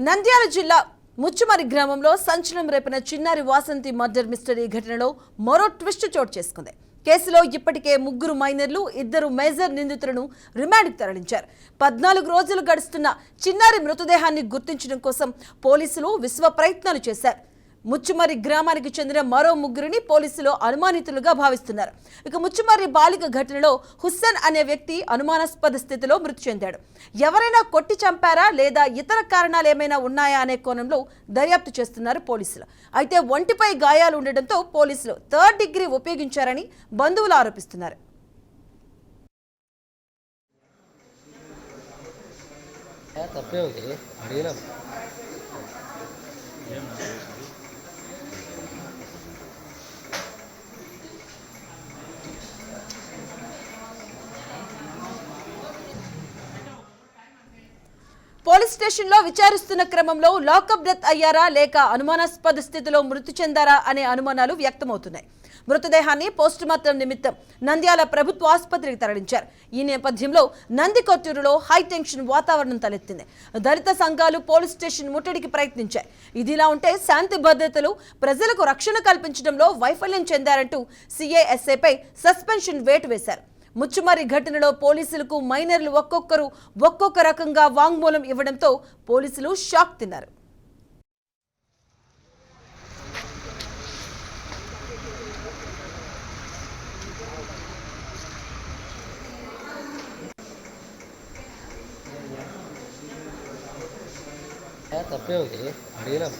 నంద్యాల జిల్లా ముచ్చుమరి గ్రామంలో సంచలనం రేపిన చిన్నారి వాసంతి మర్డర్ మిస్టరీ ఘటనలో మరో ట్విస్ట్ చోటు చేసుకుంది. కేసులో ఇప్పటికే 3 మైనర్లు 2 మేజర్ నిందితులను రిమాండ్కు తరలించారు. 14 రోజులు గడుస్తున్న చిన్నారి మృతదేహాన్ని గుర్తించడం కోసం పోలీసులు విశ్వ ప్రయత్నాలు చేశారు. ముచ్చుమరి గ్రామానికి చెందిన మరో 3 పోలీసులు అనుమానితులుగా భావిస్తున్నారు. ఇక ముచ్చుమరి బాలిక ఘటనలో హుస్సేన్ అనే వ్యక్తి అనుమానాస్పద స్థితిలో మృతి చెందాడు. ఎవరైనా కొట్టి చంపారా లేదా ఇతర కారణాలు ఏమైనా ఉన్నాయా అనే కోణంలో దర్యాప్తు చేస్తున్నారు పోలీసులు. అయితే ఒంటిపై గాయాలు ఉండడంతో పోలీసులు 3rd డిగ్రీ ఉపయోగించారని బంధువులు ఆరోపిస్తున్నారు. పోలీస్ స్టేషన్లో విచారిస్తున్న క్రమంలో లాకప్ డెత్ అయ్యారా లేక అనుమానాస్పద స్థితిలో మృతి చెందారా అనే అనుమానాలు వ్యక్తమవుతున్నాయి. మృతదేహాన్ని పోస్టుమార్టం నిమిత్తం నంద్యాల ప్రభుత్వ ఆసుపత్రికి తరలించారు. ఈ నేపథ్యంలో నందికొట్టూరులో హైటెన్షన్ వాతావరణం తలెత్తింది. దళిత సంఘాలు పోలీస్ స్టేషన్ ముట్టడికి ప్రయత్నించాయి. ఇదిలా ఉంటే శాంతి భద్రతలు ప్రజలకు రక్షణ కల్పించడంలో వైఫల్యం చెందారంటూ సిఐఎస్ఐపై సస్పెన్షన్ వేటు వేశారు. ముచ్చుమరి ఘటనలో పోలీసులకు మైనర్లు ఒక్కొక్కరు ఒక్కొక్క రకంగా వాంగ్మూలం ఇవ్వడంతో పోలీసులు షాక్ తిన్నారు. తప్పే ఉంది అడిగినాం.